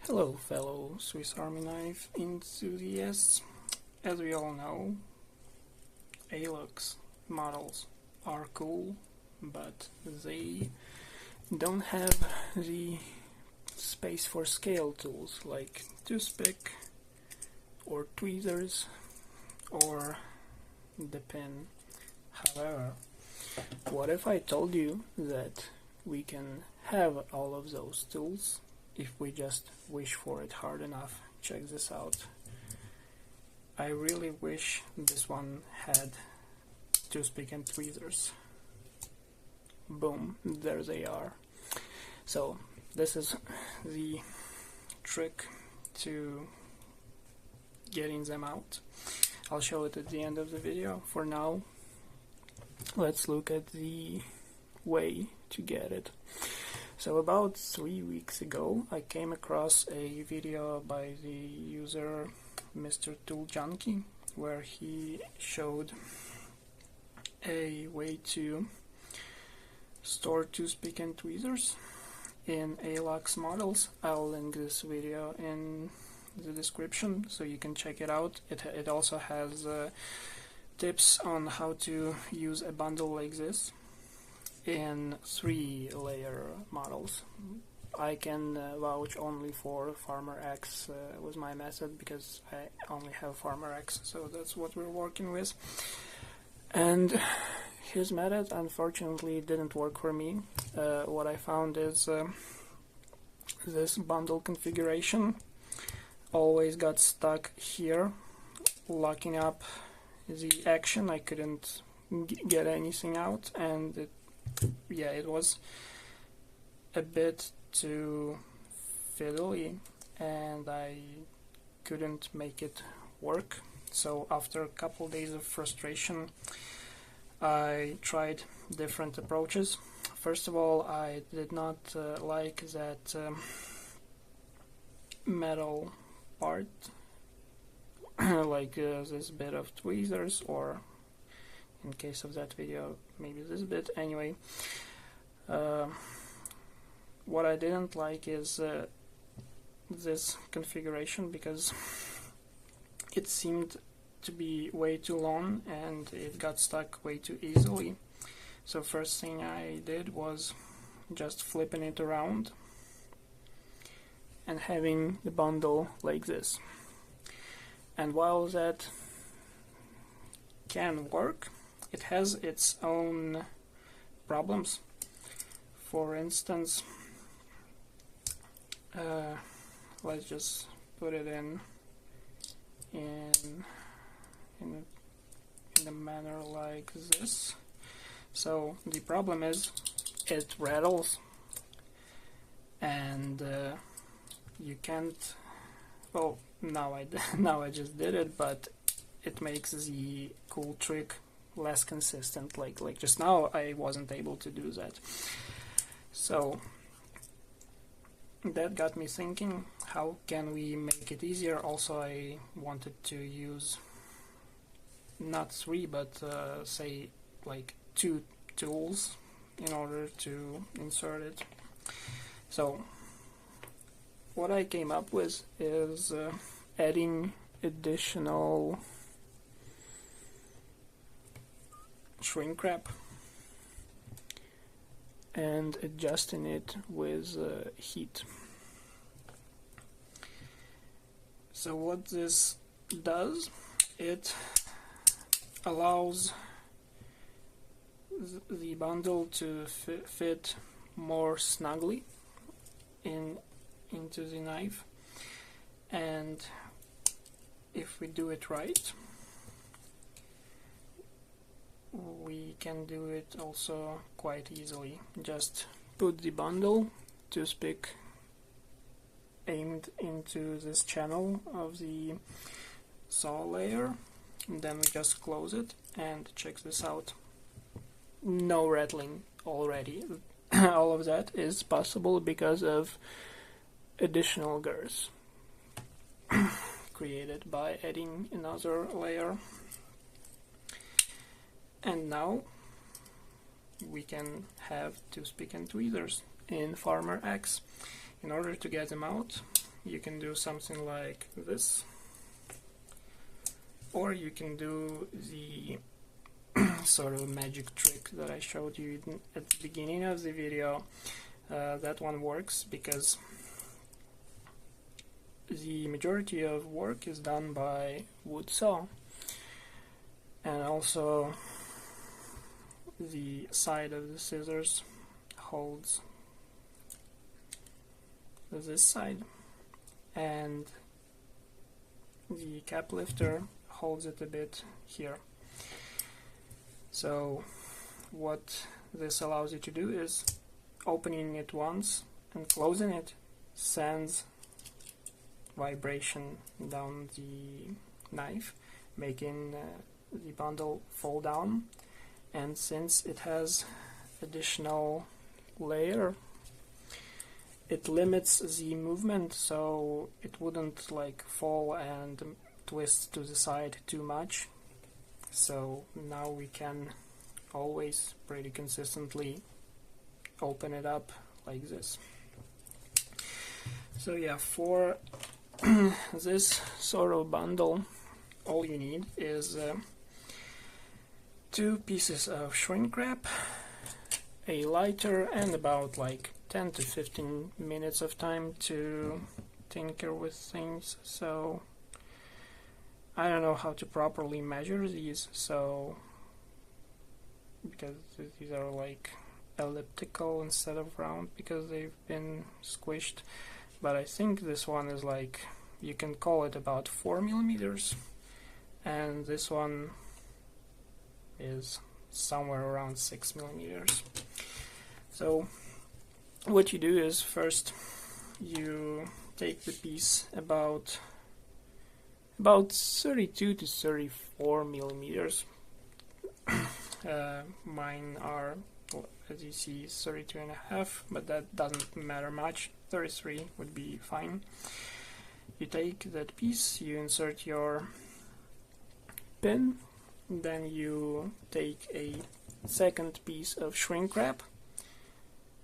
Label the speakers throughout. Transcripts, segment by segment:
Speaker 1: Hello fellow Swiss Army knife enthusiasts. As we all know, Alox models are cool, but they don't have the space for scale tools like toothpick or tweezers or the pen. However, what if I told you that we can have all of those tools if we just wish for it hard enough? Check this out. I really wish this one had toothpick and tweezers. Boom, there they are. So this is the trick to getting them out. I'll show it at the end of the video. For now, let's look at the way to get it. So about 3 weeks ago, I came across a video by the user Mr. Tool Junkie, where he showed a way to store toothpick and tweezers in Alox models. I'll link this video in the description so you can check it out. It also has tips on how to use a bundle like this in 3-layer models. I can vouch only for Farmer X was my method, because I only have Farmer X, so that's what we're working with. And his method unfortunately didn't work for me. What I found is this bundle configuration always got stuck here, locking up the action. I couldn't get anything out, and it was a bit too fiddly and I couldn't make it work. So after a couple days of frustration, I tried different approaches. First of all, I did not like that metal part like this bit of tweezers, or in case of that video, maybe this bit. Anyway, what I didn't like is this configuration, because it seemed to be way too long and it got stuck way too easily. So first thing I did was just flipping it around and having the bundle like this. And while that can work, it has its own problems. For instance, let's just put it in a manner like this. So the problem is it rattles, and you can't. Well, now I just did it, but it makes the cool trick less consistent. Like just now, I wasn't able to do that. So that got me thinking, how can we make it easier? Also, I wanted to use not 3, but say like 2 tools in order to insert it. So what I came up with is adding additional shrink wrap and adjusting it with heat. So what this does, it allows the bundle to fit more snugly into the knife, and if we do it right, we can do it also quite easily. Just put the bundle, toothpick aimed into this channel of the saw layer, and then we just close it, and check this out. No rattling already. All of that is possible because of additional girths created by adding another layer. And now we can have toothpick and tweezers in Farmer X. In order to get them out, you can do something like this, or you can do the sort of magic trick that I showed you at the beginning of the video. That one works because the majority of work is done by wood saw, and also the side of the scissors holds this side, and the cap lifter holds it a bit here. So what this allows you to do is opening it once and closing it sends vibration down the knife, making the bundle fall down, and since it has additional layer, it limits the movement, so it wouldn't like fall and twist to the side too much. So now we can always pretty consistently open it up like this. So yeah, for this sort of bundle, all you need is 2 pieces of shrink wrap, a lighter, and about like 10 to 15 minutes of time to tinker with things. So I don't know how to properly measure these, so because these are like elliptical instead of round because they've been squished, but I think this one is like, you can call it about 4 millimeters, and this one is somewhere around 6 millimeters. So what you do is first you take the piece about 32 to 34 millimeters. Mine are, as you see, 32 and a half, but that doesn't matter much. 33 would be fine. You take that piece, you insert your pin, then you take a second piece of shrink wrap,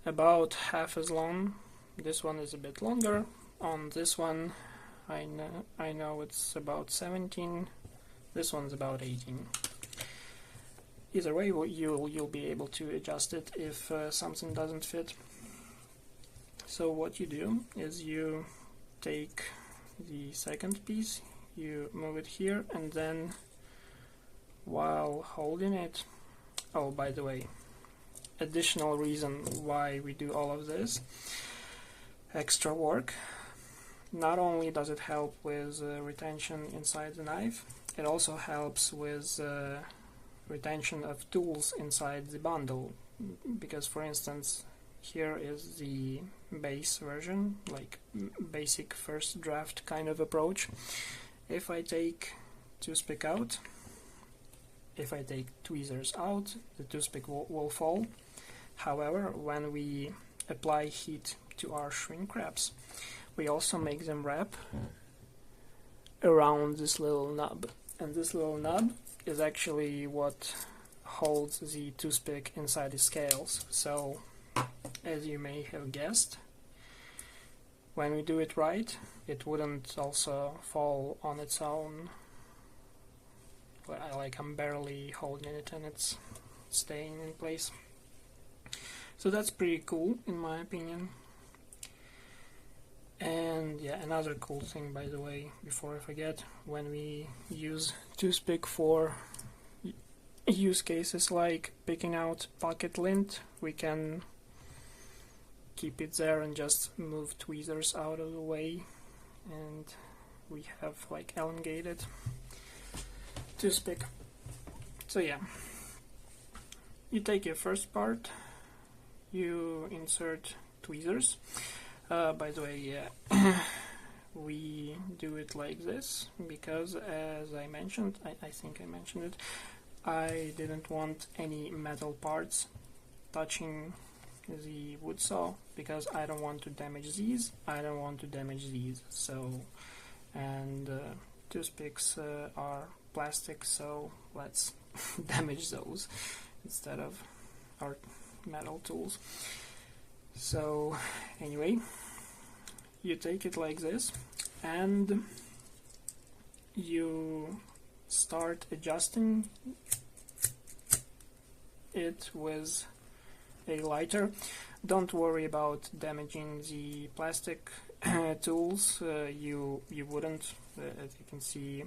Speaker 1: about half as long. This one is a bit longer. On this one, I know it's about 17. This one's about 18. Either way, you'll be able to adjust it if something doesn't fit. So what you do is you take the second piece, you move it here, and then while holding it, oh, by the way, additional reason why we do all of this extra work, not only does it help with retention inside the knife, it also helps with retention of tools inside the bundle, because for instance here is the base version, like basic first draft kind of approach. If I take toothpick out, if I take tweezers out, the toothpick will fall. However, when we apply heat to our shrink wraps, we also make them wrap around this little nub, and this little nub is actually what holds the toothpick inside the scales. So as you may have guessed, when we do it right, it wouldn't also fall on its own. Like I'm barely holding it and it's staying in place. So that's pretty cool in my opinion. And yeah, another cool thing, by the way, before I forget, when we use toothpick for use cases like picking out pocket lint, we can keep it there and just move tweezers out of the way, and we have like elongated toothpick. So yeah, you take your first part, you insert tweezers. By the way, yeah, we do it like this because, as I mentioned, I think I mentioned it, I didn't want any metal parts touching the wood saw because I don't want to damage these, I don't want to damage these. So, and toothpicks are plastic, so let's damage those instead of our metal tools. So anyway, you take it like this and you start adjusting it with a lighter. Don't worry about damaging the plastic tools. You wouldn't. As you can see,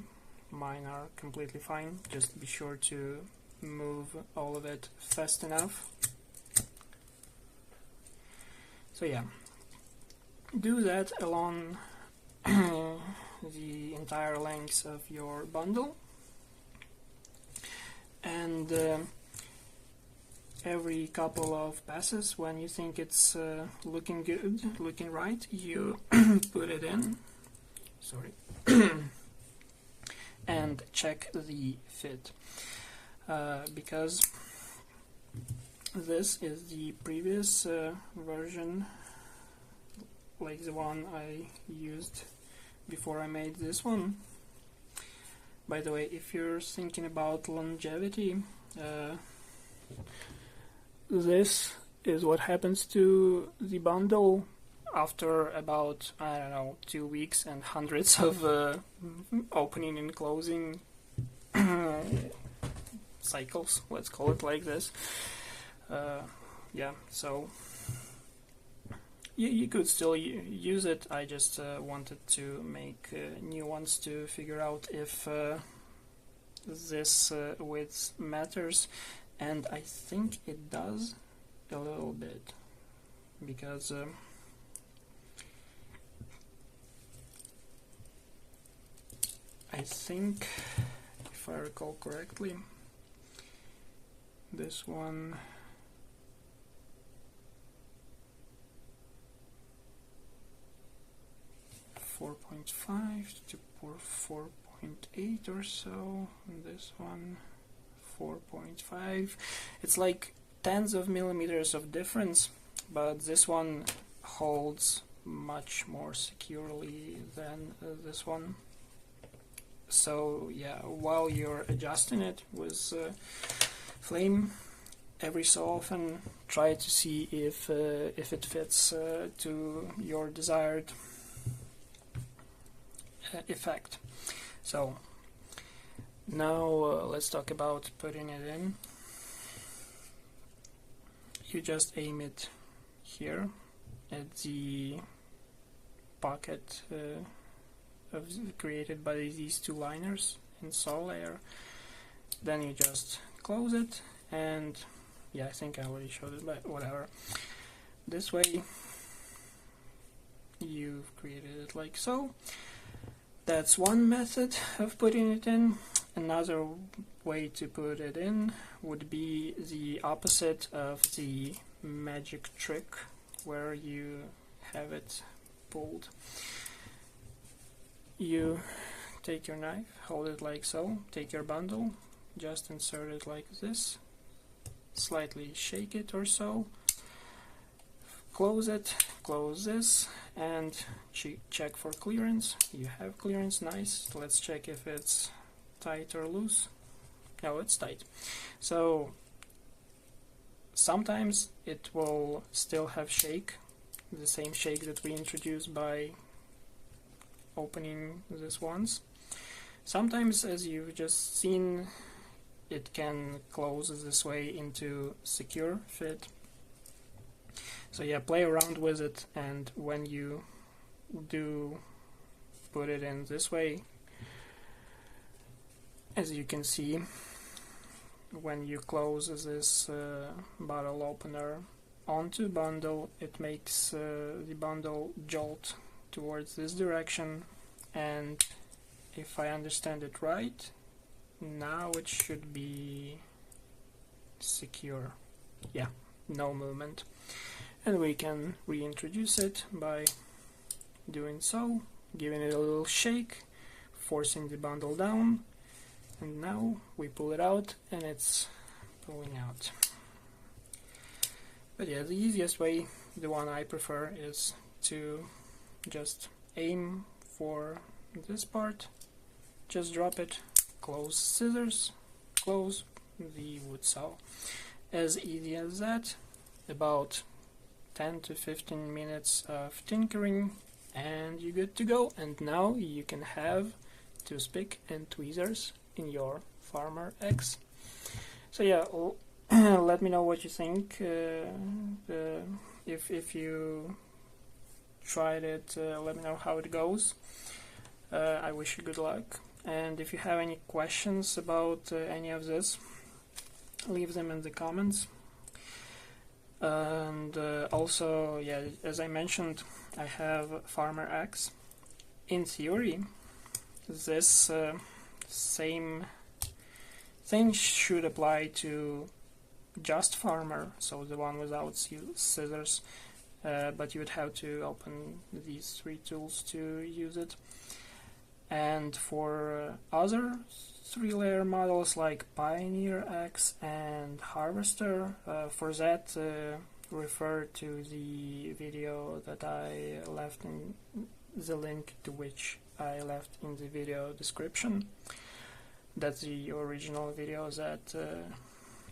Speaker 1: mine are completely fine. Just be sure to move all of it fast enough. So yeah, do that along the entire length of your bundle, and every couple of passes, when you think it's looking good, looking right, you put it in, sorry, and check the fit, because this is the previous version, like the one I used before I made this one. By the way, if you're thinking about longevity, this is what happens to the bundle after about, I don't know, 2 weeks and hundreds of opening and closing cycles, let's call it like this. Yeah, so you could still use it. I just wanted to make new ones to figure out if this width matters, and I think it does a little bit, because I think, if I recall correctly, this one .5 to 4.8 or so, and this one 4.5. It's like tens of millimeters of difference, but this one holds much more securely than this one. So yeah, while you're adjusting it with flame, every so often try to see if it fits to your desired effect. So now let's talk about putting it in. You just aim it here at the pocket created by these two liners in saw layer. Then you just close it, and yeah, I think I already showed it, but whatever. This way you've created it like so. That's one method of putting it in. Another way to put it in would be the opposite of the magic trick, where you have it pulled. You take your knife, hold it like so, take your bundle, just insert it like this, slightly shake it or so, close it, close this, and check for clearance. You have clearance, nice. Let's check if it's tight or loose. No, it's tight. So sometimes it will still have shake, the same shake that we introduced by opening this once. Sometimes, as you've just seen, it can close this way into secure fit. So yeah, play around with it, and when you do put it in this way, as you can see, when you close this bottle opener onto bundle, it makes the bundle jolt towards this direction, and if I understand it right, now it should be secure. Yeah, no movement. And we can reintroduce it by doing so, giving it a little shake, forcing the bundle down, and now we pull it out and it's pulling out. But yeah, the easiest way, the one I prefer, is to just aim for this part, just drop it, close scissors, close the wood saw. As easy as that. About 10 to 15 minutes of tinkering, and you're good to go. And now you can have toothpick and tweezers in your Farmer X. So yeah, let me know what you think. If you tried it, let me know how it goes. I wish you good luck, and if you have any questions about any of this, leave them in the comments. And also, yeah, as I mentioned, I have Farmer X. In theory, this same thing should apply to just Farmer, so the one without scissors, but you would have to open these 3 tools to use it. And for other 3-layer models like Pioneer X and Harvester, for that refer to the video that I left in the link to which I left in the video description. That's the original video that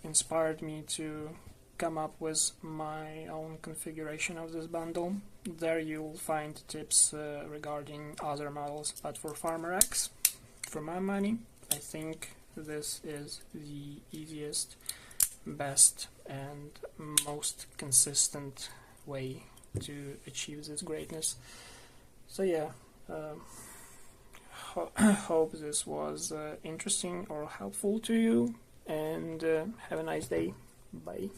Speaker 1: inspired me to come up with my own configuration of this bundle. There you'll find tips regarding other models, but for Farmer X, for my money, I think this is the easiest, best, and most consistent way to achieve this greatness. So yeah, hope this was interesting or helpful to you, and have a nice day. Bye.